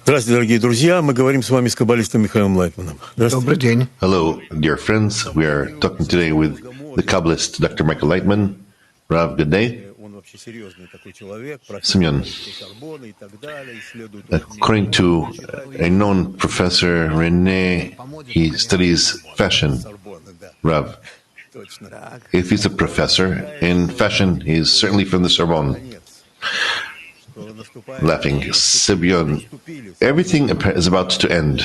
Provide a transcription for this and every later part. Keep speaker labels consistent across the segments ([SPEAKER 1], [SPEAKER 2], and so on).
[SPEAKER 1] Здравствуйте, дорогие друзья. Мы говорим с вами с каббалистом Михаилом Лайтманом.
[SPEAKER 2] Добрый день.
[SPEAKER 3] Hello, dear friends. We are talking today with the Kabbalist Dr. Michael Laitman. Rav, good day. Semion, according to a known professor, René, he studies fashion. Rav, if he's a professor in fashion, he's certainly from the Sorbonne. Laughing. Semion, everything is about to end.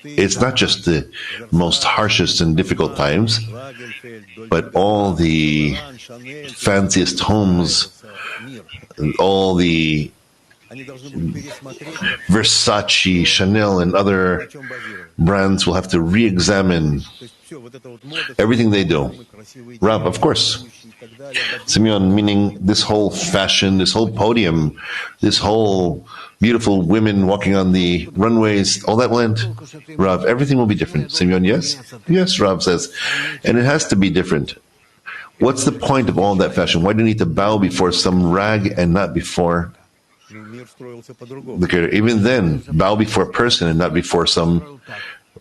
[SPEAKER 3] It's not just the most harshest and difficult times, but all the fanciest homes, all the Versace, Chanel, and other brands will have to re-examine everything they do. Rav, of course. Semion, meaning this whole fashion, this whole podium, this whole beautiful women walking on the runways, all that will end. Rav, everything will be different. Semion, yes? Yes, Rav says. And it has to be different. What's the point of all that fashion? Why do you need to bow before some rag and not before the creator? Even then, bow before a person and not before some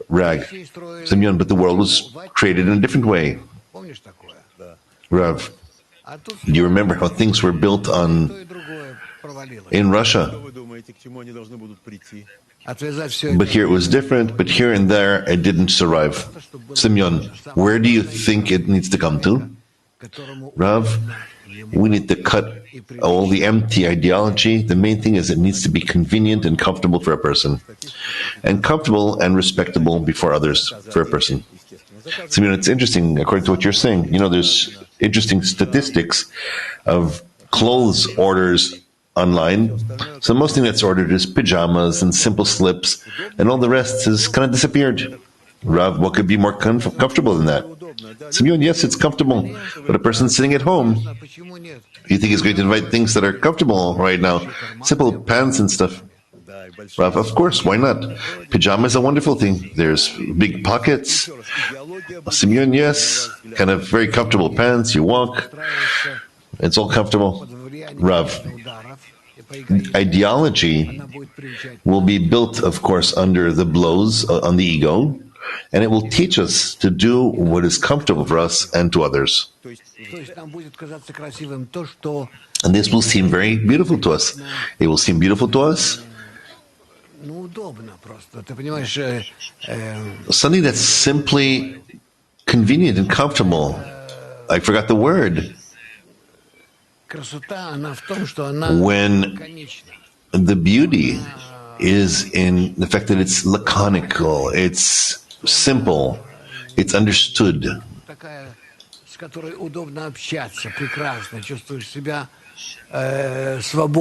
[SPEAKER 3] rag. Semion, but the world was created in a different way. Rav, do you remember how things were built in Russia? But here it was different, but here and there it didn't survive. Semion, where do you think it needs to come to? Rav, we need to cut all the empty ideology. The main thing is it needs to be convenient and comfortable for a person. And comfortable and respectable before others for a person. Semion, it's interesting, according to what you're saying. You know, there's interesting statistics of clothes orders online. So most thing that's ordered is pajamas and simple slips, and all the rest has kind of disappeared. Rav, what could be more comfortable than that? Semion, yes, it's comfortable, but a person sitting at home, you think he's going to invite things that are comfortable right now? Simple pants and stuff. Rav, of course, why not? Pajama is a wonderful thing. There's big pockets. Semion, yes, kind of very comfortable pants. You walk. It's all comfortable. Rav, ideology will be built, of course, under the blows on the ego, and it will teach us to do what is comfortable for us and to others. And this will seem very beautiful to us. It will seem beautiful to us. Something that's simply convenient and comfortable. I forgot the word. When the beauty is in the fact that it's laconical, it's simple, it's understood.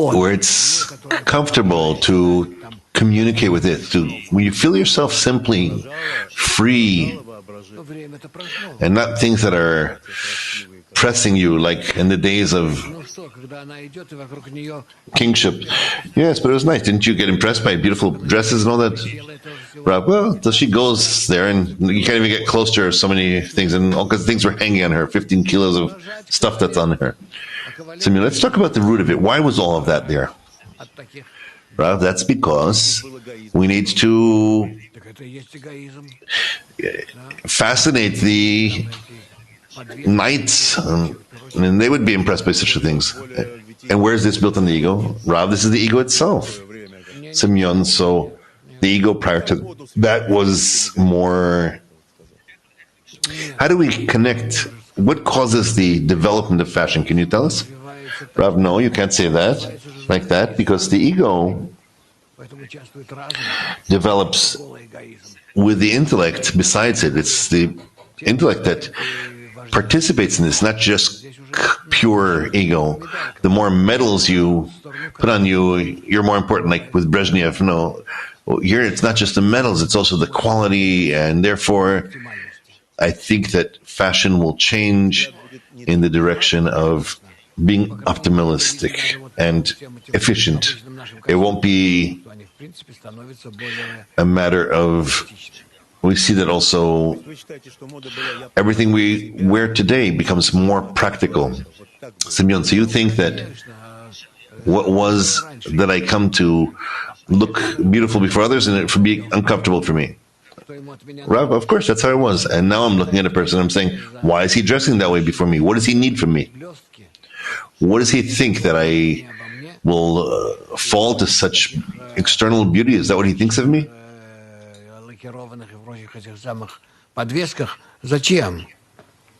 [SPEAKER 3] Where it's comfortable to communicate with it, when you feel yourself simply free and not things that are pressing you like in the days of kingship. Yes, but it was nice. Didn't you get impressed by beautiful dresses and all that? Well, so she goes there and you can't even get close to her, so many things, and all kinds of things were hanging on her, 15 kilos of stuff that's on her. So let's talk about the root of it. Why was all of that there? Rav, that's because we need to fascinate the knights, and they would be impressed by such things. And where is this built on the ego? Rav, this is the ego itself. Semion, so the ego prior to that was more... How do we connect? What causes the development of fashion? Can you tell us? Rav, no, you can't say that like that, because the ego develops with the intellect besides it. It's the intellect that participates in this, not just pure ego. The more medals you put on you, you're more important, like with Brezhnev. No, here it's not just the medals, it's also the quality, and therefore I think that fashion will change in the direction of being optimistic and efficient. It won't be a matter of... We see that also everything we wear today becomes more practical. Semion, so you think that what was that I come to look beautiful before others and it would be uncomfortable for me. Rav, of course, that's how it was. And now I'm looking at a person and I'm saying, why is he dressing that way before me? What does he need from me? What does he think that I will fall to such external beauty? Is that what he thinks of me?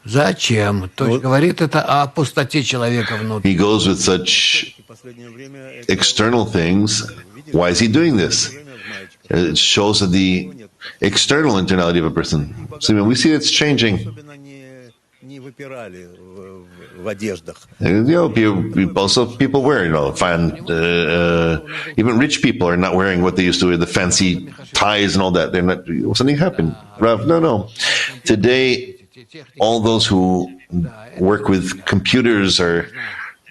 [SPEAKER 2] Зачем? То есть говорит это о пустоте человека внутри.
[SPEAKER 3] He goes with such external things. Why is he doing this? It shows that the external internality of a person. So we see it's changing. Also people wear, even rich people are not wearing what they used to wear, the fancy ties and all that. They're not. Something happened. Rav, no. Today, all those who work with computers are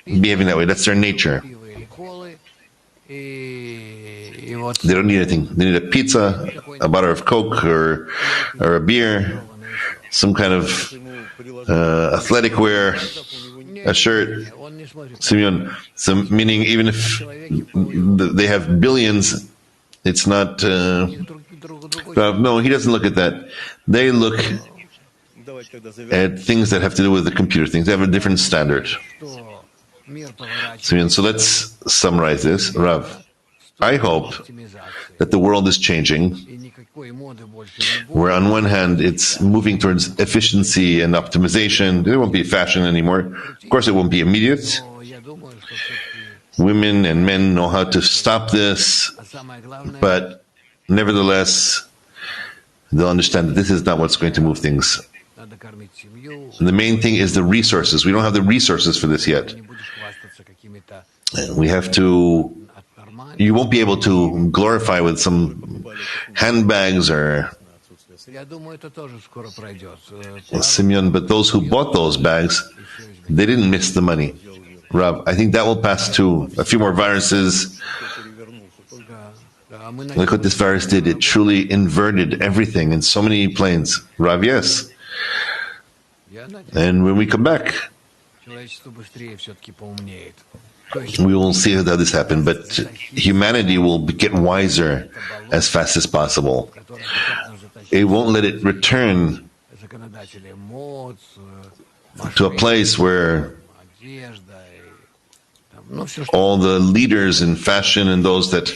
[SPEAKER 3] behaving that way. That's their nature. They don't need anything. They need a pizza, a bottle of Coke, or a beer, some kind of athletic wear, a shirt. Semion, meaning even if they have billions, it's not. No, he doesn't look at that. They look at things that have to do with the computer things. They have a different standard. So let's summarize this. Rav, I hope that the world is changing, where on one hand it's moving towards efficiency and optimization. There won't be fashion anymore. Of course, it won't be immediate. Women and men know how to stop this, but nevertheless, they'll understand that this is not what's going to move things. The main thing is the resources. We don't have the resources for this yet. We have to. You won't be able to glorify with some handbags or Semion, but those who bought those bags, they didn't miss the money. Rav, I think that will pass too. A few more viruses. Look what this virus did. It truly inverted everything in so many planes. Rav, yes. And when we come back, we will see how this happened. But humanity will get wiser as fast as possible. It won't let it return to a place where all the leaders in fashion and those that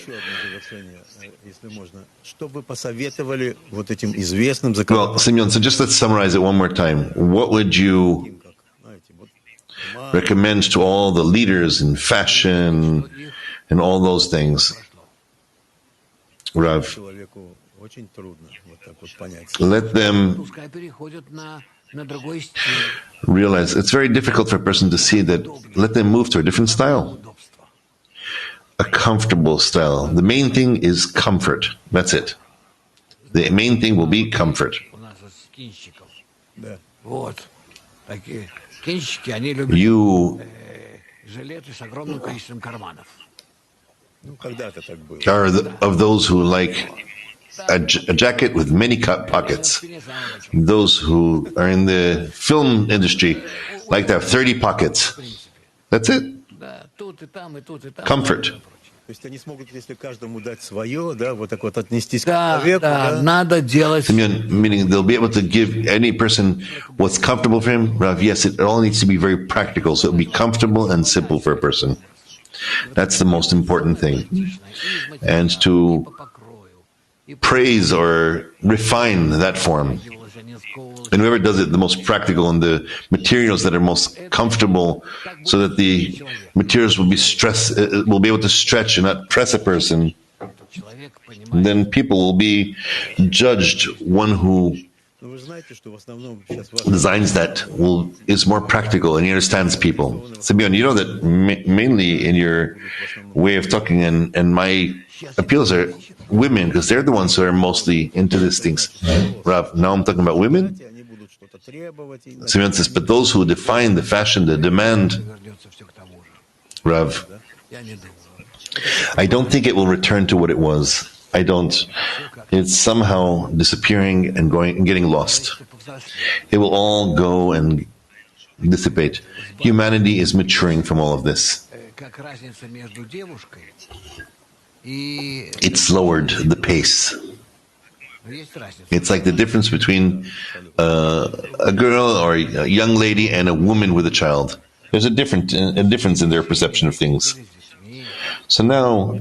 [SPEAKER 3] Well, Semion, so just let's summarize it one more time. What would you recommend to all the leaders in fashion and all those things? Rav, let them realize it's very difficult for a person to see that. Let them move to a different style, a comfortable style. The main thing is comfort. That's it. The main thing will be comfort. You are of those who like a jacket with many pockets. Those who are in the film industry like to have 30 pockets. That's it. Comfort. Semion, meaning they'll be able to give any person what's comfortable for him. Rav, yes, it all needs to be very practical, so it'll be comfortable and simple for a person. That's the most important thing. And to praise or refine that form. And whoever does it the most practical and the materials that are most comfortable, so that the materials will be will be able to stretch and not press a person, then people will be judged. One who designs that is more practical and he understands people. Semion, you know that mainly in your way of talking and my appeals are women, because they're the ones who are mostly into these things. Rav, now I'm talking about women. Semion says, but those who define the fashion, the demand, Rav, I don't think it will return to what it was. I don't. It's somehow disappearing and going and getting lost. It will all go and dissipate. Humanity is maturing from all of this. it's lowered the pace. It's like the difference between a girl or a young lady and a woman with a child. There's a difference in their perception of things. So now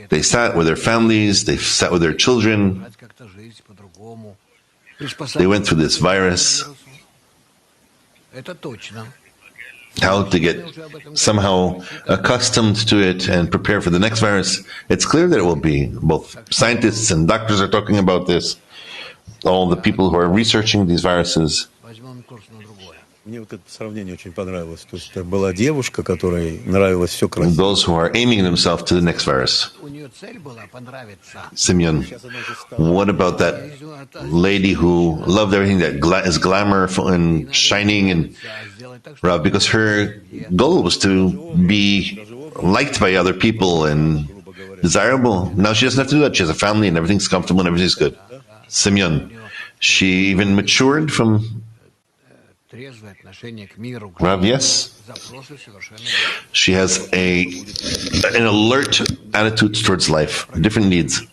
[SPEAKER 3] they sat with their families, they sat with their children, they went through this virus, how to get somehow accustomed to it and prepare for the next virus. It's clear that it will be. Both scientists and doctors are talking about this. All the people who are researching these viruses.
[SPEAKER 1] Мне вот это сравнение очень понравилось. То есть это была девушка, которой нравилось все красиво.
[SPEAKER 3] Those who are aiming themselves to the next virus. Simeon, what about that lady who loved everything that is glamour and shining, and because her goal was to be liked by other people and desirable. Now she doesn't have to do that. She has a family and everything's comfortable and everything's good. Simeon, she even matured from Rav, yes. She has an alert attitude towards life, different needs.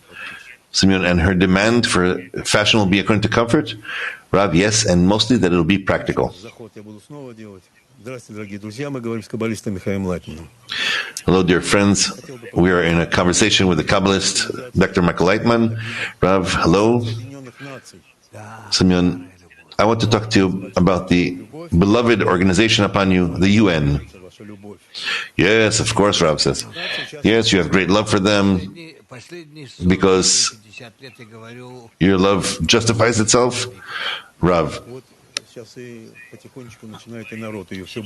[SPEAKER 3] Simeon, and her demand for fashion will be according to comfort. Rav, yes, and mostly that it will be practical. Hello, dear friends. We are in a conversation with the Kabbalist Dr. Michael Laitman. Rav, hello. Simeon, I want to talk to you about the beloved organization upon you, the UN. Yes, of course, Rav says. Yes, you have great love for them because your love justifies itself. Rav,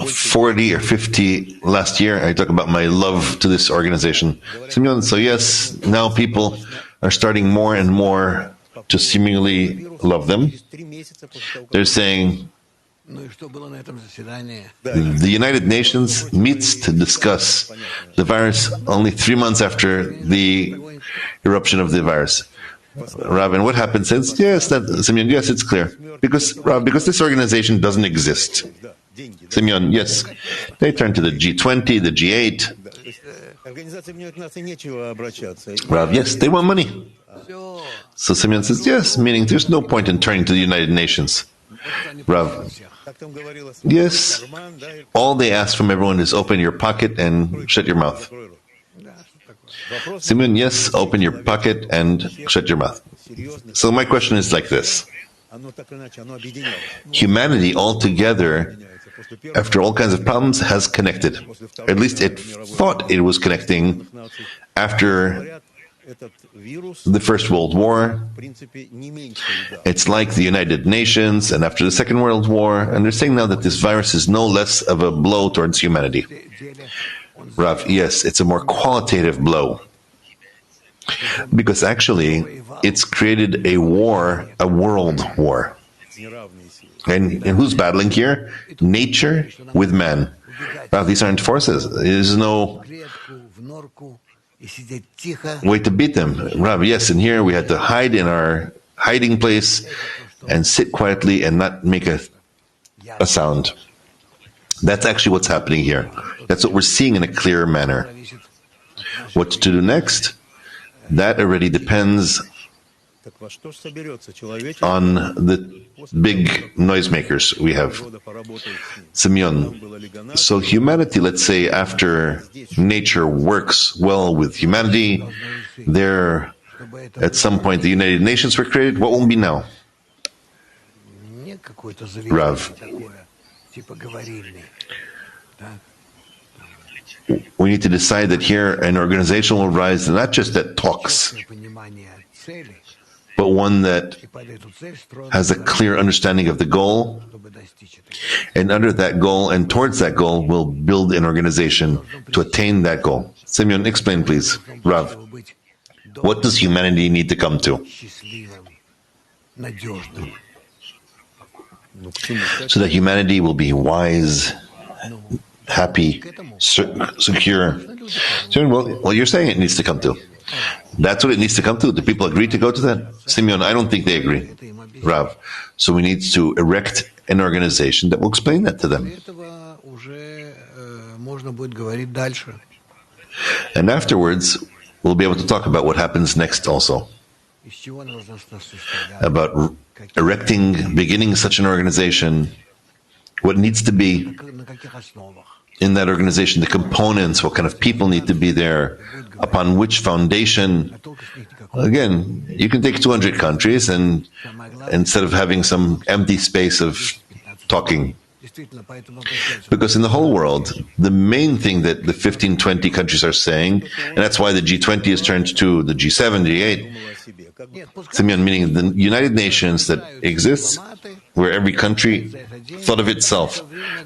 [SPEAKER 3] 40 or 50 last year, I talk about my love to this organization. Simeon, so yes, now people are starting more and more to seemingly love them. They're saying the United Nations meets to discuss the virus only 3 months after the eruption of the virus. Rav, and what happened since? Yes, Simeon, yes, it's clear. Because this organization doesn't exist. Simeon, yes. They turn to the G20, the G8. Rav, yes, they want money. So Simeon says, yes, meaning there's no point in turning to the United Nations. Rav, yes, all they ask from everyone is open your pocket and shut your mouth. Simeon, yes, open your pocket and shut your mouth. So my question is like this. Humanity altogether, after all kinds of problems, has connected. At least it thought it was connecting after the First World War. It's like the United Nations, and after the Second World War, and they're saying now that this virus is no less of a blow towards humanity. Rav, yes, it's a more qualitative blow. Because actually, it's created a war, a world war. And who's battling here? Nature with man. Rav, these aren't forces. There's no way to beat them. Rav, yes, and here we had to hide in our hiding place and sit quietly and not make a sound. That's actually what's happening here. That's what we're seeing in a clear manner. What to do next? That already depends on the big noisemakers we have. Simeon, so humanity, let's say, after nature works well with humanity, there, at some point, the United Nations were created. What will be now? Rav, we need to decide that here an organization will rise, not just that talks, but one that has a clear understanding of the goal, and under that goal and towards that goal will build an organization to attain that goal. Simeon, explain please. Rav, what does humanity need to come to? So that humanity will be wise, happy, secure. Well, you're saying it needs to come to. That's what it needs to come to. Do people agree to go to that? Simeon, I don't think they agree. Rav, so we need to erect an organization that will explain that to them. And afterwards, we'll be able to talk about what happens next also. About beginning such an organization, what needs to be in that organization, the components, what kind of people need to be there, upon which foundation. Again, you can take 200 countries and instead of having some empty space of talking. Because in the whole world, the main thing that the 15, 20 countries are saying, and that's why the G20 has turned to the G7, G8, Semion, meaning the United Nations that exists, where every country thought of itself.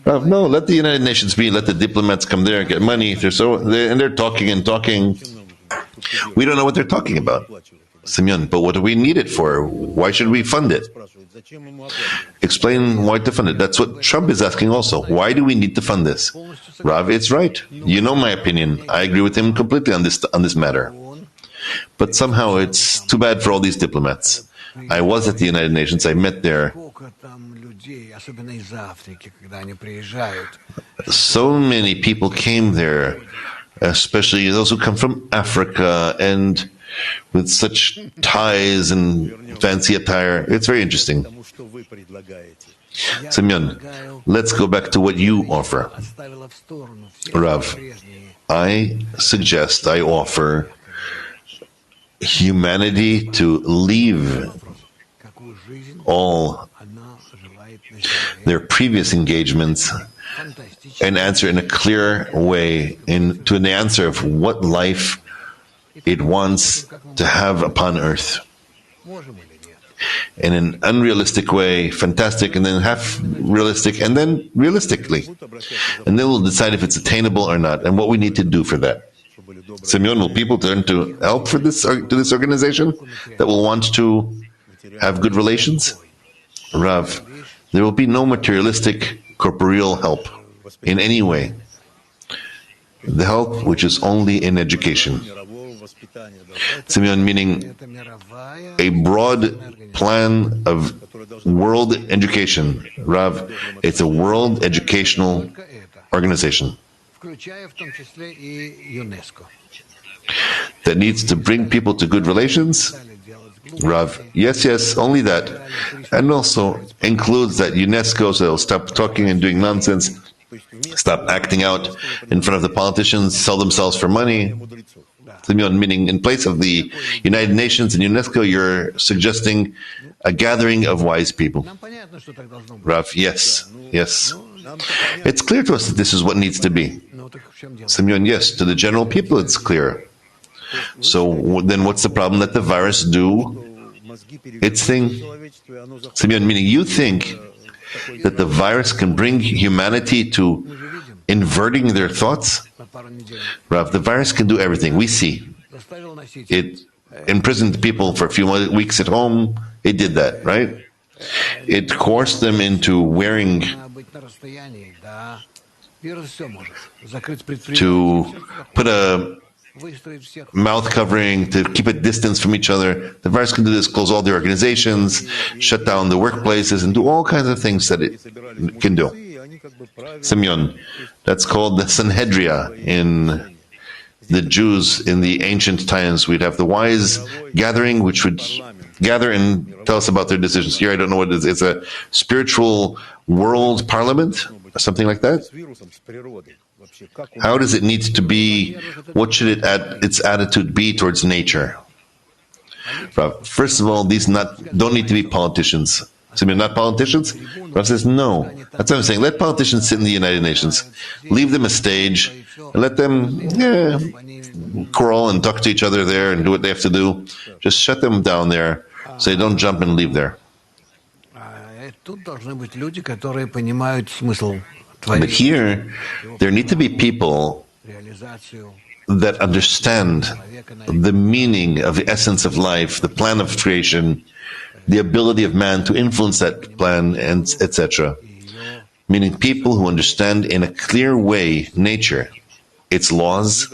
[SPEAKER 3] No, let the United Nations be, let the diplomats come there and get money. If they're talking and talking. We don't know what they're talking about. Semion, but what do we need it for? Why should we fund it? Explain why to fund it. That's what Trump is asking also. Why do we need to fund this? Rav, it's right. You know my opinion. I agree with him completely on this matter. But somehow it's too bad for all these diplomats. I was at the United Nations. I met there. So many people came there, especially those who come from Africa and with such ties and fancy attire. It's very interesting. Semion, let's go back to what you offer. Rav, I offer humanity to leave all their previous engagements and answer in a clear way to an answer of what life it wants to have upon earth. In an unrealistic way, fantastic, and then half realistic, and then realistically. And then we'll decide if it's attainable or not, and what we need to do for that. Semion, will people turn to help to this organization that will want to have good relations? Rav, there will be no materialistic corporeal help in any way. The help which is only in education. Semion, meaning a broad plan of world education. Rav, it's a world educational organization that needs to bring people to good relations. Rav, yes, only that. And also includes that UNESCO, so they'll stop talking and doing nonsense, stop acting out in front of the politicians, sell themselves for money. Semion, meaning in place of the United Nations and UNESCO, you're suggesting a gathering of wise people. Rav, yes. It's clear to us that this is what needs to be. Semion, yes, to the general people it's clear. So then what's the problem? Let the virus do its thing. Semion, meaning you think that the virus can bring humanity to inverting their thoughts? Rav, the virus can do everything. We see. It imprisoned people for a few weeks at home. It did that, right? It coerced them into wearing, to put a mouth covering, to keep a distance from each other. The virus can do this, close all the organizations, shut down the workplaces, and do all kinds of things that it can do. Semion, that's called the Sanhedria in the Jews in the ancient times. We'd have the wise gathering, which would gather and tell us about their decisions. Here, I don't know what it is. It's a spiritual world parliament, or something like that. How does it need to be? What should its attitude be towards nature? First of all, these don't need to be politicians. So we're not politicians? Rav says, no. That's what I'm saying. Let politicians sit in the United Nations. Leave them a stage and let them quarrel and talk to each other there and do what they have to do. Just shut them down there so they don't jump and leave there. But here, there need to be people that understand the meaning of the essence of life, the plan of creation, the ability of man to influence that plan, and etc. Meaning people who understand in a clear way nature, its laws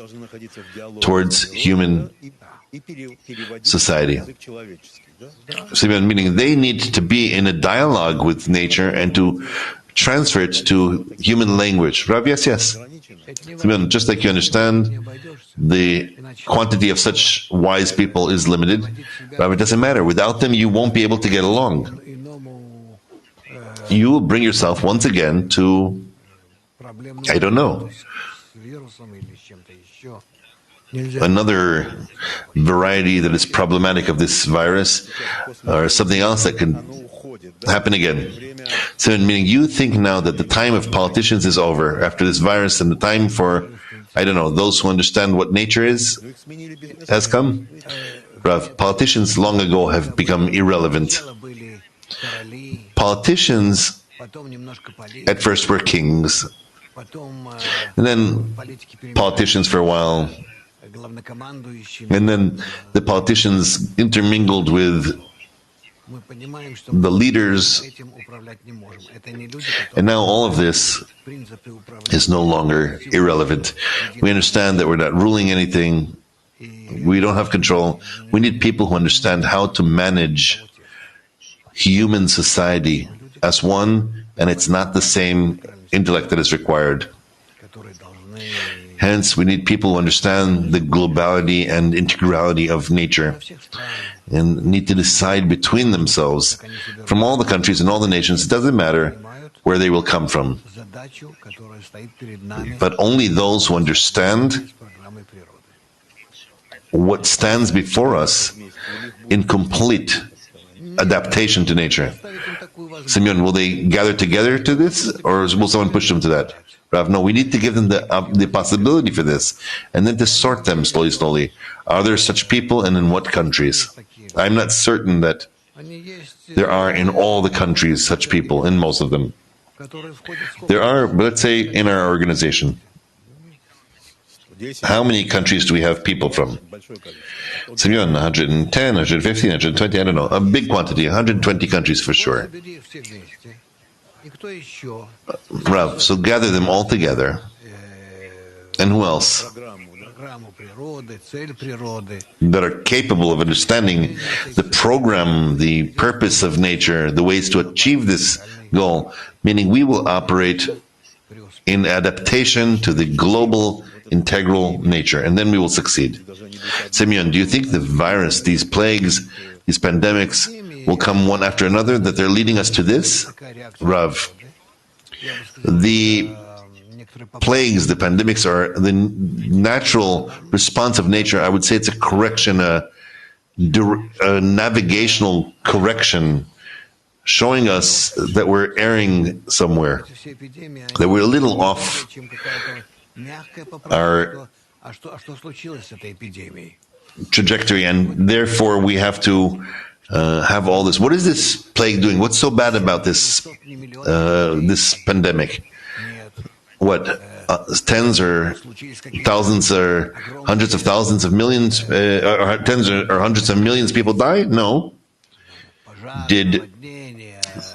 [SPEAKER 3] towards human society. So, meaning they need to be in a dialogue with nature and to transfer it to human language. Rav, yes. So, just like you understand the quantity of such wise people is limited. But it doesn't matter. Without them, you won't be able to get along. You will bring yourself once again to, I don't know, another variety that is problematic of this virus, or something else that can happen again. So, meaning you think now that the time of politicians is over after this virus, and the time for, I don't know, those who understand what nature is has come? Rav, politicians long ago have become irrelevant. Politicians at first were kings, and then politicians for a while, and then the politicians intermingled with the leaders, and now all of this is no longer irrelevant. We understand that we're not ruling anything. We don't have control. We need people who understand how to manage human society as one, and it's not the same intellect that is required. Hence, we need people who understand the globality and integrality of nature and need to decide between themselves from all the countries and all the nations. It doesn't matter where they will come from, but only those who understand what stands before us in complete adaptation to nature. Semion, will they gather together to this, or will someone push them to that? Rav, no, we need to give them the possibility for this, and then to sort them slowly. Are there such people, and in what countries? I'm not certain that there are in all the countries such people, in most of them. There are, but let's say in our organization. How many countries do we have people from? Semion, 110, 115, 120, I don't know. A big quantity, 120 countries for sure. Rav, so gather them all together. And who else? That are capable of understanding the program, the purpose of nature, the ways to achieve this goal, meaning we will operate in adaptation to the global integral nature, and then we will succeed. Semion, do you think the virus, these plagues, these pandemics will come one after another, that they're leading us to this? Rav, the plagues, the pandemics are the natural response of nature. I would say it's a correction, a navigational correction, showing us that we're erring somewhere, that we're a little off our trajectory, and therefore we have to have all this. What is this plague doing? What's so bad about this this pandemic? What, tens or thousands or hundreds of thousands of millions, or tens or hundreds of millions of people die? No. Did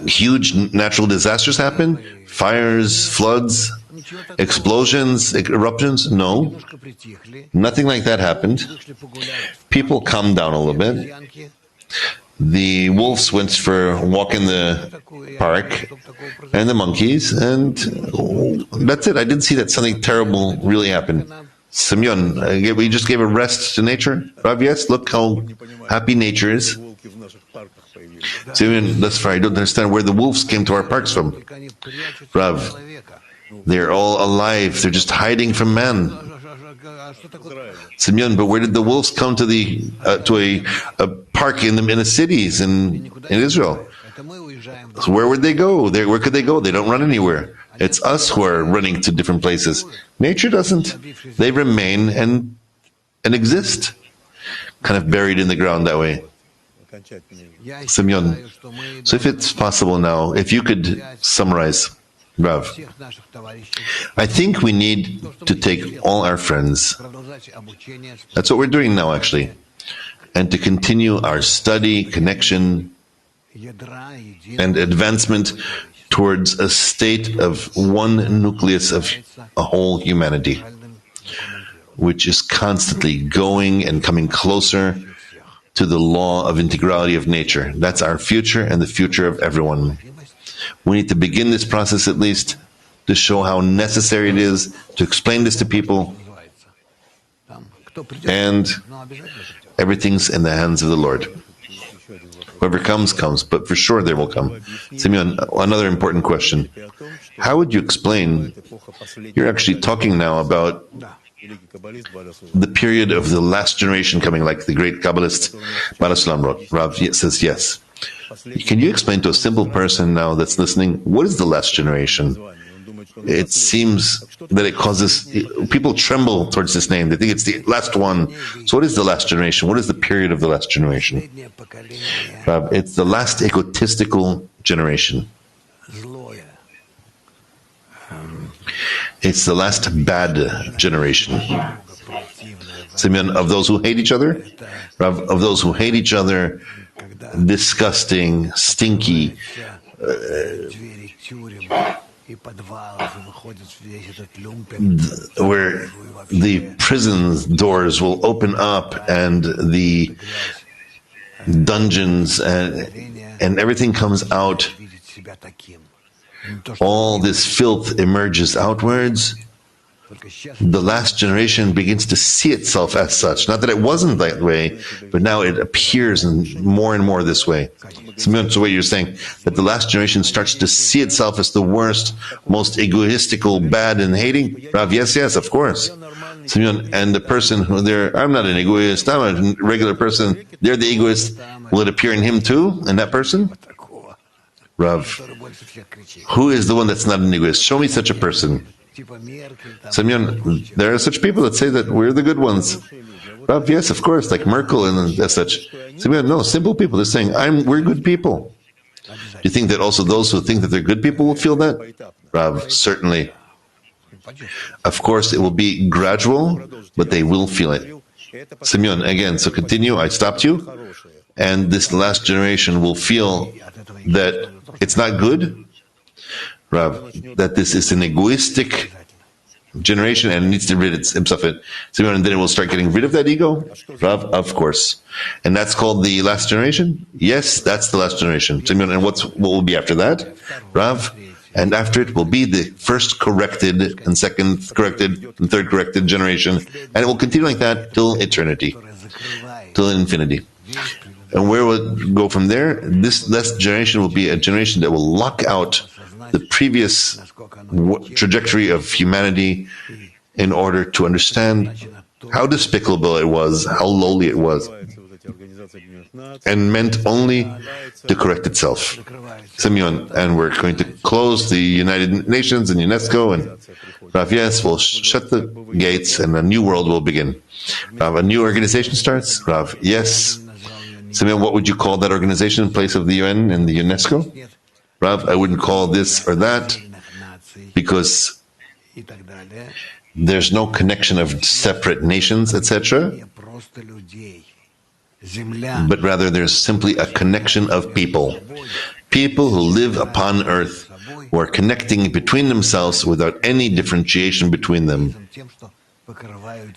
[SPEAKER 3] huge natural disasters happen? Fires, floods, explosions, eruptions? No. Nothing like that happened. People calmed down a little bit. The wolves went for a walk in the park, and the monkeys, and that's it. I didn't see that something terrible really happened. Semion, we just gave a rest to nature. Rav, yes, look how happy nature is. Semion, that's fine. I don't understand where the wolves came to our parks from. Rav, they're all alive. They're just hiding from man. Semion, but where did the wolves come to a park in the cities in Israel? So where would they go? Where could they go? They don't run anywhere. It's us who are running to different places. Nature doesn't. They remain and exist, kind of buried in the ground that way. Semion, so if it's possible now, if you could summarize, Rav, I think we need to take all our friends, that's what we're doing now actually, and to continue our study, connection, and advancement towards a state of one nucleus of a whole humanity, which is constantly going and coming closer to the law of integrality of nature. That's our future and the future of everyone. We need to begin this process at least to show how necessary it is to explain this to people. and everything's in the hands of the Lord. Whoever comes, comes, but for sure they will come. Semion, another important question. How would you explain, you're actually talking now about the period of the last generation coming, like the great Kabbalist Dr. Rav says yes. Can you explain to a simple person now that's listening, what is the last generation? It seems that it causes people tremble towards this name. They think it's the last one. So what is the last generation? What is the period of the last generation? It's the last egotistical generation. It's the last bad generation. Simeon, of those who hate each other, of those who hate each other, disgusting, stinky, where the prison's doors will open up and the dungeons and everything comes out. All this filth emerges outwards. The last generation begins to see itself as such. Not that it wasn't that way, but now it appears in more and more this way. So what you're saying, that the last generation starts to see itself as the worst, most egoistical, bad, and hating? Rav, yes, of course. Simeon, and the person who I'm not an egoist, I'm a regular person, they're the egoist. Will it appear in him too, in that person? Rav, who is the one that's not an egoist? Show me such a person. Simeon, there are such people that say that we're the good ones. Rav, yes, of course, like Merkel and as such. Simeon, no, simple people. They're saying, we're good people. Do you think that also those who think that they're good people will feel that? Rav, certainly. Of course, it will be gradual, but they will feel it. Simeon, again, so continue. I stopped you. And this last generation will feel that it's not good, Rav, that this is an egoistic generation and it needs to rid himself of it. And then it will start getting rid of that ego? Rav, of course. And that's called the last generation? Yes, that's the last generation. And what will be after that? Rav, and after it will be the first corrected and second corrected and third corrected generation. And it will continue like that till eternity, till infinity. And where will it go from there? This last generation will be a generation that will lock out the previous trajectory of humanity in order to understand how despicable it was, how lowly it was, and meant only to correct itself. Simeon, and we're going to close the United Nations and UNESCO, and Rav, yes, we'll shut the gates and a new world will begin. Rav, a new organization starts? Rav, yes. Simeon, what would you call that organization in place of the UN and the UNESCO? Rav, I wouldn't call this or that because there's no connection of separate nations, etc. But rather there's simply a connection of people. People who live upon earth, who are connecting between themselves without any differentiation between them.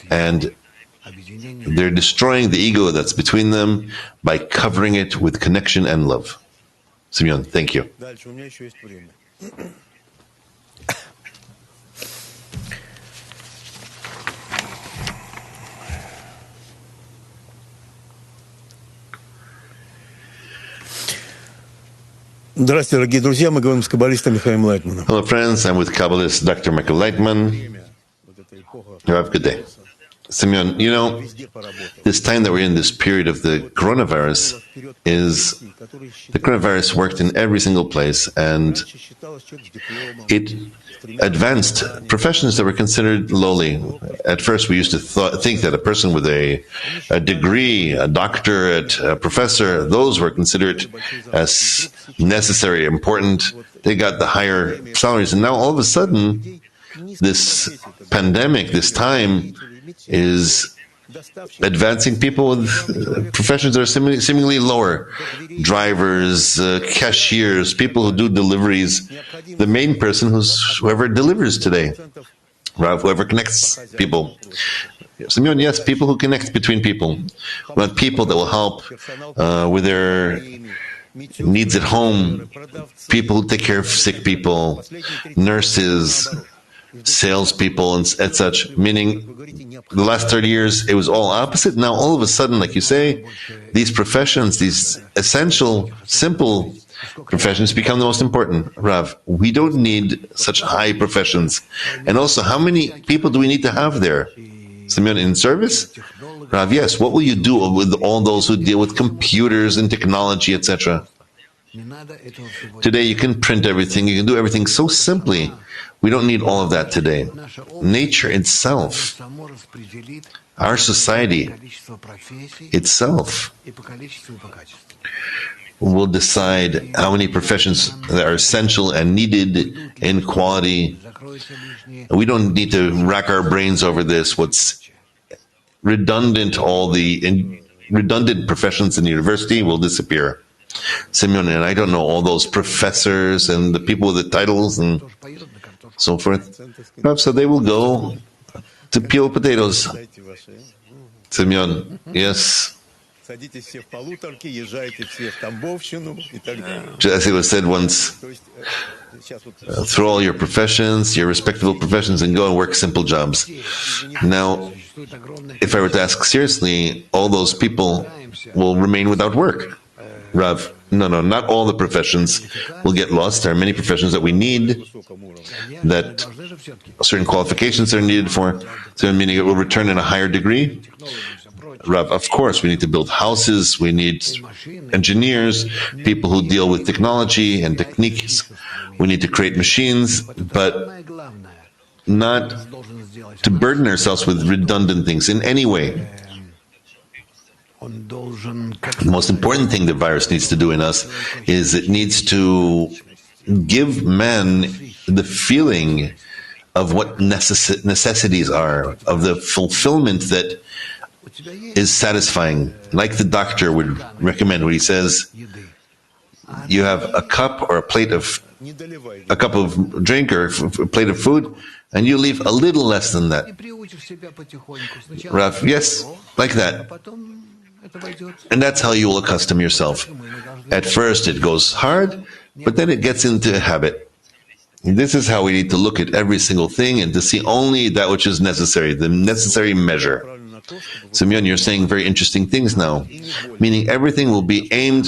[SPEAKER 3] And they're destroying the ego that's between them by covering it with connection and love. Simeon, thank you.
[SPEAKER 1] Здравствуйте, дорогие друзья, мы говорим с каббалистом Михаилом Лайтманом.
[SPEAKER 3] Hello, friends. I'm with Kabbalist Dr. Michael Laitman. You have a good day. Simeon, this time that we're in, this period of the coronavirus, the coronavirus worked in every single place, and it advanced professions that were considered lowly. At first, we used to think that a person with a degree, a doctorate, a professor, those were considered as necessary, important. They got the higher salaries, and now all of a sudden, this pandemic, this time, is advancing people with professions that are seemingly lower. Drivers, cashiers, people who do deliveries. The main person whoever delivers today. Whoever connects people. Simeon, yes, people who connect between people. But people that will help with their needs at home. People who take care of sick people. Nurses. salespeople and such, meaning the last 30 years it was all opposite. Now all of a sudden, like you say, these professions, these essential, simple professions become the most important. Rav, we don't need such high professions. And also, how many people do we need to have there? Semion, in service? Rav, yes. What will you do with all those who deal with computers and technology, etc.? Today you can print everything, you can do everything so simply. We don't need all of that today. Nature itself, our society itself, will decide how many professions that are essential and needed in quality. We don't need to rack our brains over this. What's redundant, all the redundant professions in the university will disappear. Semion, and I don't know, all those professors and the people with the titles and so forth. So they will go to peel potatoes. Semion, yes. As it was said once, throw all your professions, your respectable professions, and go and work simple jobs. Now, if I were to ask seriously, all those people will remain without work. Rav, no, not all the professions will get lost. There are many professions that we need, that certain qualifications are needed for, so meaning it will return in a higher degree. Rav, of course, we need to build houses, we need engineers, people who deal with technology and techniques, we need to create machines, but not to burden ourselves with redundant things in any way. The most important thing the virus needs to do in us is it needs to give men the feeling of what necessities are, of the fulfillment that is satisfying. Like the doctor would recommend when he says, you have a cup or a cup of drink or a plate of food, and you leave a little less than that. Rav, yes, like that. And that's how you will accustom yourself. At first it goes hard, but then it gets into a habit. This is how we need to look at every single thing and to see only that which is necessary, the necessary measure. Semion, you're saying very interesting things now, meaning everything will be aimed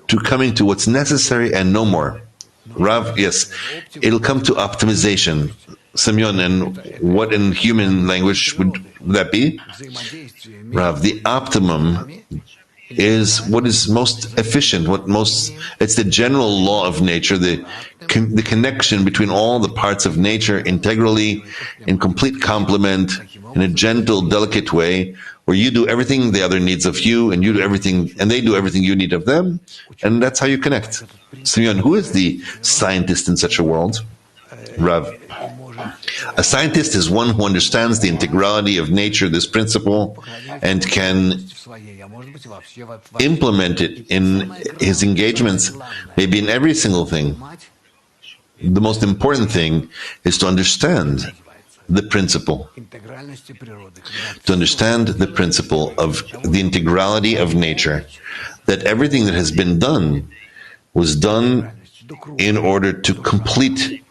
[SPEAKER 3] to coming to what's necessary and no more. Rav, yes, it'll come to optimization. Semion, and what in human language would that be? Rav, the optimum is what is most efficient, it's the general law of nature, the connection between all the parts of nature integrally, in complete complement, in a gentle, delicate way, where you do everything the other needs of you, and you do everything, and they do everything you need of them, and that's how you connect. Semion, who is the scientist in such a world? Rav, a scientist is one who understands the integrality of nature, this principle, and can implement it in his engagements, maybe in every single thing. The most important thing is to understand the principle. To understand the principle of the integrality of nature, that everything that has been done was done in order to complete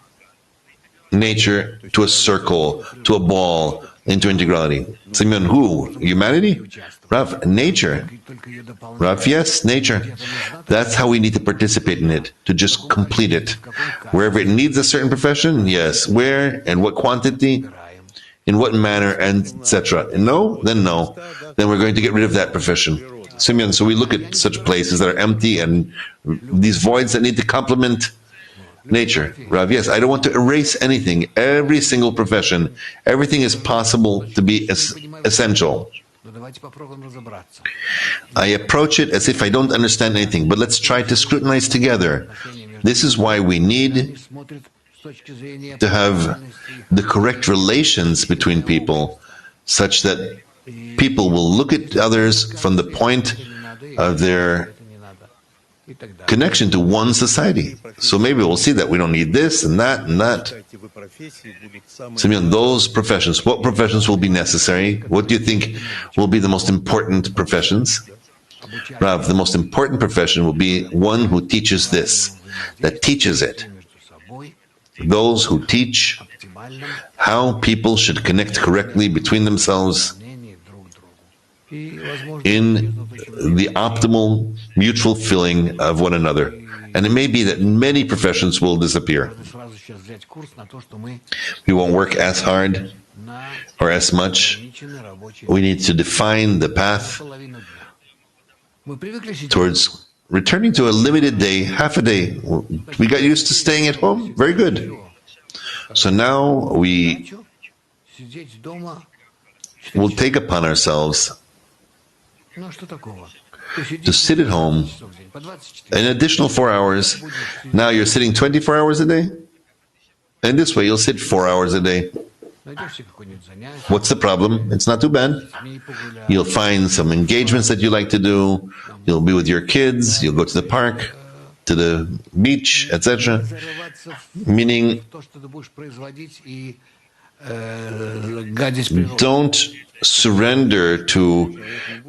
[SPEAKER 3] nature to a circle, to a ball, into integrality. Semion, who? Humanity? Rav, nature. Rav, yes, nature. That's how we need to participate in it, to just complete it. Wherever it needs a certain profession, yes. Where and what quantity, in what manner, and etc. No, then no. Then we're going to get rid of that profession. Semion, so we look at such places that are empty and these voids that need to complement nature. Rav, yes, I don't want to erase anything. Every single profession, everything is possible to be essential. I approach it as if I don't understand anything, but let's try to scrutinize together. This is why we need to have the correct relations between people, such that people will look at others from the point of their connection to one society. So maybe we'll see that we don't need this and that and that. Simeon, those professions, what professions will be necessary? What do you think will be the most important professions? Rav, the most important profession will be one who teaches this, that teaches it. Those who teach how people should connect correctly between themselves in the optimal mutual feeling of one another. And it may be that many professions will disappear. We won't work as hard or as much. We need to define the path towards returning to a limited day, half a day. We got used to staying at home. Very good. So now we will take upon ourselves to sit at home an additional 4 hours. Now you're sitting 24 hours a day? And this way you'll sit 4 hours a day. What's the problem? It's not too bad. You'll find some engagements that you like to do. You'll be with your kids. You'll go to the park, to the beach, etc. Meaning, don't surrender to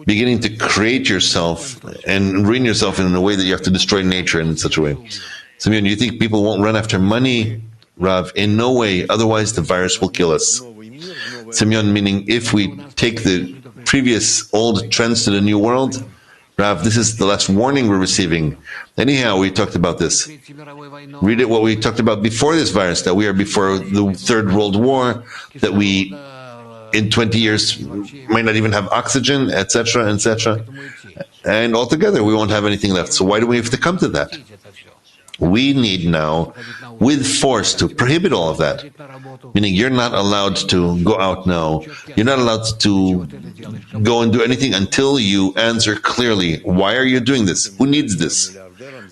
[SPEAKER 3] beginning to create yourself and ruin yourself in a way that you have to destroy nature in such a way. Semion, do you think people won't run after money? Rav, in no way, otherwise the virus will kill us. Semion, meaning if we take the previous old trends to the new world, Rav, this is the last warning we're receiving. Anyhow, we talked about this. Read it, what we talked about before this virus, that we are before the Third World War, that we, in 20 years, might not even have oxygen, etc., etc. And altogether, we won't have anything left. So why do we have to come to that? We need now, with force, to prohibit all of that. Meaning you're not allowed to go out now. You're not allowed to go and do anything until you answer clearly. Why are you doing this? Who needs this?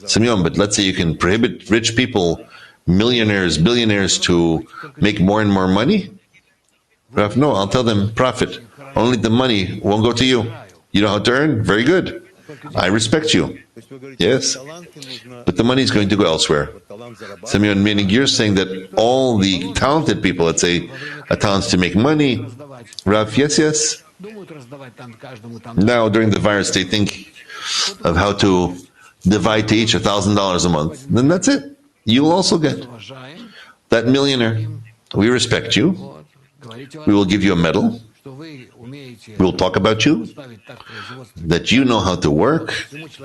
[SPEAKER 3] Semion, but let's say you can prohibit rich people, millionaires, billionaires to make more and more money? Rav, no, I'll tell them, profit. Only the money won't go to you. You know how to earn? Very good. I respect you. Yes, but the money is going to go elsewhere. Semion, meaning you're saying that all the talented people, let's say, are talented to make money. Rav, yes. Now, during the virus, they think of how to divide to each $1,000 a month. Then that's it. You'll also get that millionaire. We respect you. We will give you a medal. We'll talk about you, that you know how to work,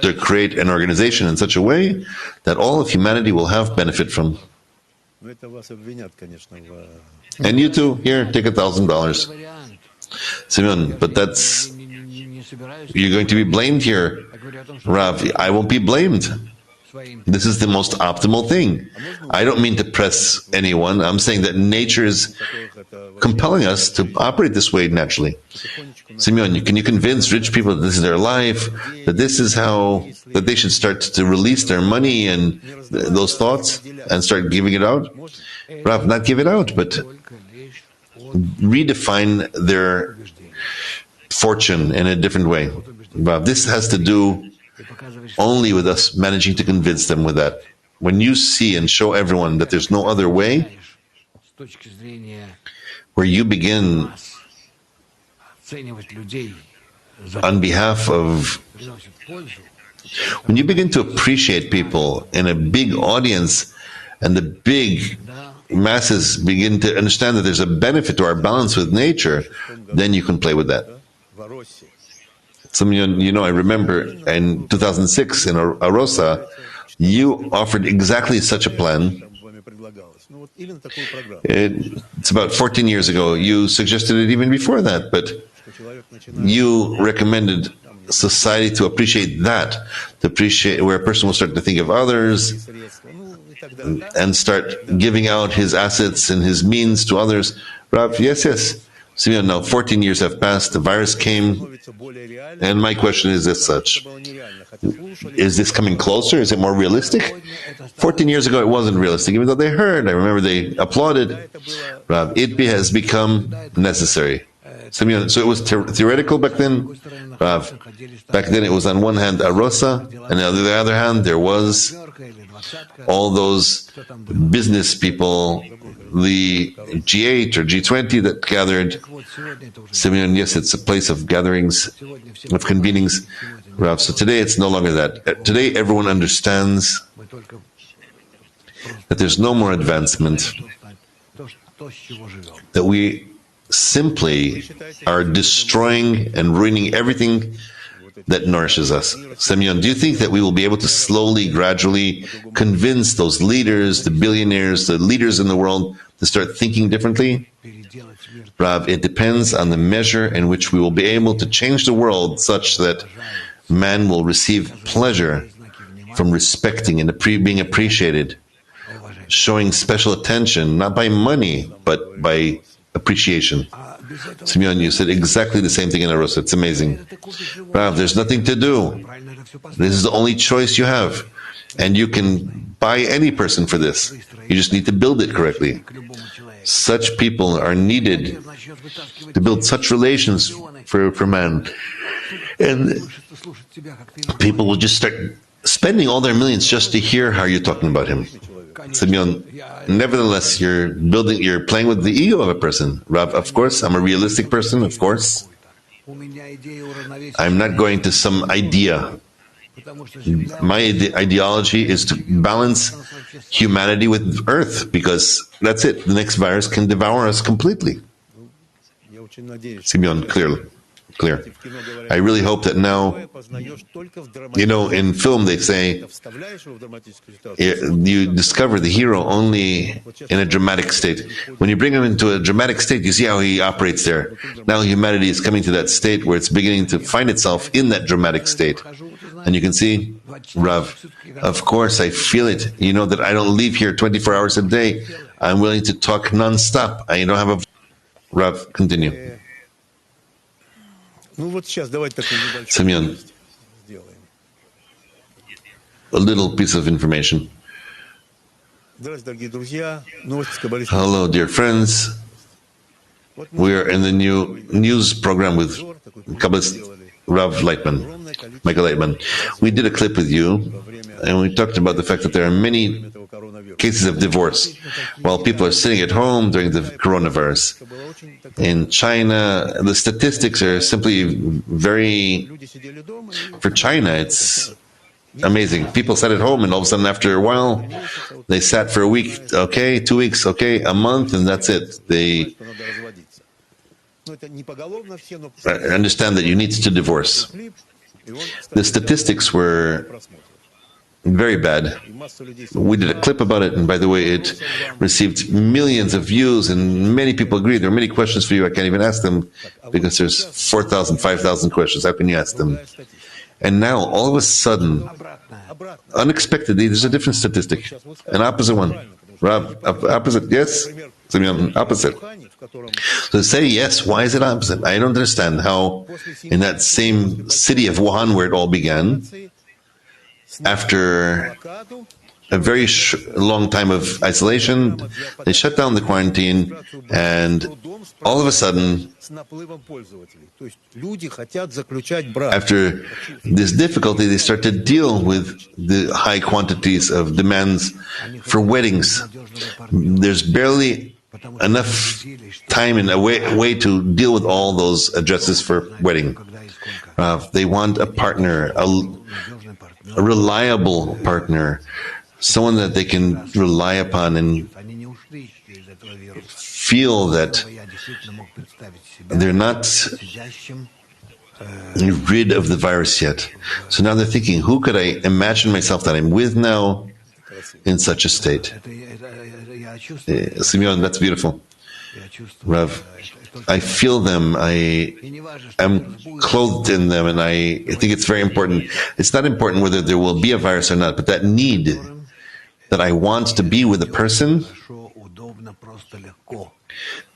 [SPEAKER 3] to create an organization in such a way that all of humanity will have benefit from. And you too, here, take $1,000. Semion, but that's, you're going to be blamed here. Rav, I won't be blamed. This is the most optimal thing. I don't mean to press anyone. I'm saying that nature is compelling us to operate this way naturally. Semion, can you convince rich people that this is their life, that this is how, that they should start to release their money and those thoughts and start giving it out? Rav, not give it out, but redefine their fortune in a different way. Rav, this has to do only with us managing to convince them with that. When you see and show everyone that there's no other way, where you begin on behalf of, when you begin to appreciate people in a big audience and the big masses begin to understand that there's a benefit to our balance with nature, then you can play with that. Some of you know, I remember in 2006 in Arosa, you offered exactly such a plan. It's about 14 years ago. You suggested it even before that, but you recommended society to appreciate that, to appreciate where a person will start to think of others and start giving out his assets and his means to others. Rav, yes. So now 14 years have passed, the virus came, and my question is as such. Is this coming closer? Is it more realistic? 14 years ago it wasn't realistic, even though they heard. I remember they applauded. Rav, it has become necessary. So it was theoretical back then. Rav, back then it was on one hand Arosa, and on the other hand there was all those business people, the G8 or G20 that gathered. Semion, yes, it's a place of gatherings, of convenings. Rav, so today it's no longer that. Today everyone understands that there's no more advancement. that we simply are destroying and ruining everything that nourishes us. Semion, do you think that we will be able to slowly, gradually convince those leaders, the billionaires, the leaders in the world to start thinking differently? Rav, it depends on the measure in which we will be able to change the world such that man will receive pleasure from respecting and being appreciated, showing special attention, not by money, but by appreciation. Simeon, you said exactly the same thing in Arosa. It's amazing. Rav, there's nothing to do. This is the only choice you have. And you can buy any person for this. You just need to build it correctly. Such people are needed to build such relations for man. And people will just start spending all their millions just to hear how you're talking about him. Simeon, nevertheless, you're playing with the ego of a person. Rav, of course, I'm a realistic person, of course. I'm not going to some idea. My ideology is to balance humanity with Earth, because that's it. The next virus can devour us completely. Simeon, clear. I really hope that now, in film they say you discover the hero only in a dramatic state. When you bring him into a dramatic state, you see how he operates there. Now humanity is coming to that state where it's beginning to find itself in that dramatic state. And you can see, Rav, of course I feel it. You know that I don't leave here 24 hours a day. I'm willing to talk non-stop. I don't have a... Rav, continue. Semyon, a little piece of information. Hello, dear friends. We are in the new news program with Kabbalist Rav Laitman, Michael Laitman. We did a clip with you, and we talked about the fact that there are many cases of divorce while people are sitting at home during the coronavirus. In China, the statistics are simply for China, it's amazing. People sat at home, and all of a sudden, after a while, they sat for a week, okay, 2 weeks, okay, a month, and that's it. They understand that you need to divorce. The statistics were very bad. We did a clip about it, and by the way, it received millions of views, and many people agree. There are many questions for you. I can't even ask them because there's 4,000, 5,000 questions. How can you ask them? And now, all of a sudden, unexpectedly, there's a different statistic, an opposite one. Rob, opposite, yes? Simeon, opposite. So say yes, why is it opposite? I don't understand how in that same city of Wuhan where it all began, after a very long time of isolation, they shut down the quarantine, and all of a sudden, after this difficulty, they start to deal with the high quantities of demands for weddings. There's barely enough time and a way to deal with all those addresses for wedding. They want a partner, a reliable partner, someone that they can rely upon and feel that they're not rid of the virus yet. So now they're thinking, who could I imagine myself that I'm with now in such a state? Simeon, that's beautiful. Rav, I feel them, I am clothed in them, and I think it's very important. It's not important whether there will be a virus or not, but that need that I want to be with a person,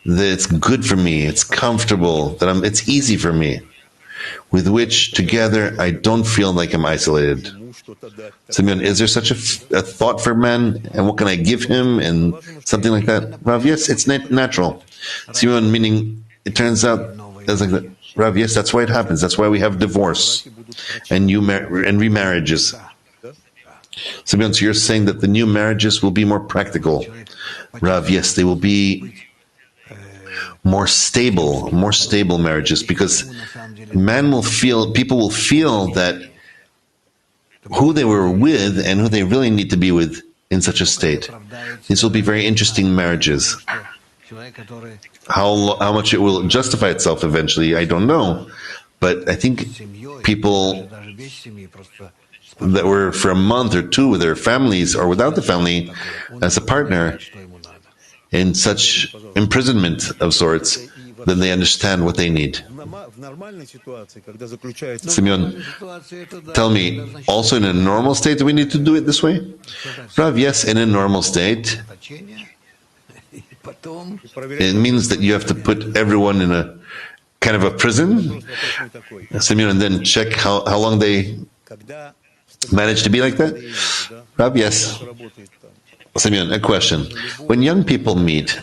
[SPEAKER 3] that it's good for me, it's comfortable, that it's easy for me, with which together I don't feel like I'm isolated. Simeon, is there such a thought for man, and what can I give him, and something like that? Rav, yes, it's natural. Simeon, meaning it turns out it's like that. Rav, yes, that's why it happens. That's why we have divorce and remarriages. Simeon, so you're saying that the new marriages will be more practical. Rav, yes, they will be more stable marriages, because people will feel that who they were with and who they really need to be with in such a state. These will be very interesting marriages. How much it will justify itself eventually, I don't know. But I think people that were for a month or two with their families or without the family as a partner in such imprisonment of sorts, then they understand what they need. Semion, tell me, also in a normal state do we need to do it this way? Rav, yes, in a normal state. It means that you have to put everyone in a kind of a prison, Semion, and then check how long they manage to be like that? Rav, yes. Semion, a question. When young people meet,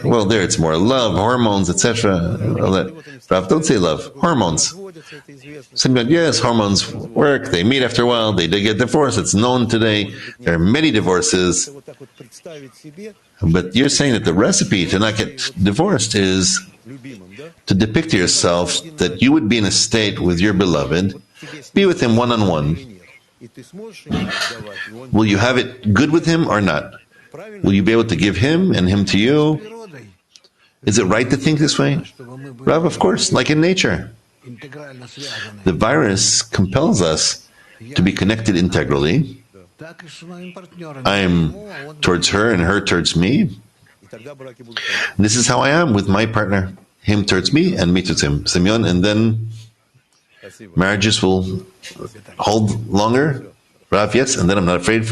[SPEAKER 3] well, there it's more love, hormones, etc. Rav, don't say love, hormones. Semion, yes, hormones work. They meet after a while. They get divorced. It's known today. There are many divorces. But you're saying that the recipe to not get divorced is to depict to yourself that you would be in a state with your beloved, be with him one-on-one. Will you have it good with him or not? Will you be able to give him and him to you? Is it right to think this way? Rav, of course, like in nature. The virus compels us to be connected integrally. I'm towards her and her towards me. This is how I am with my partner. Him towards me and me towards him. Semion, and then marriages will hold longer. Rav, yes, and then I'm not afraid for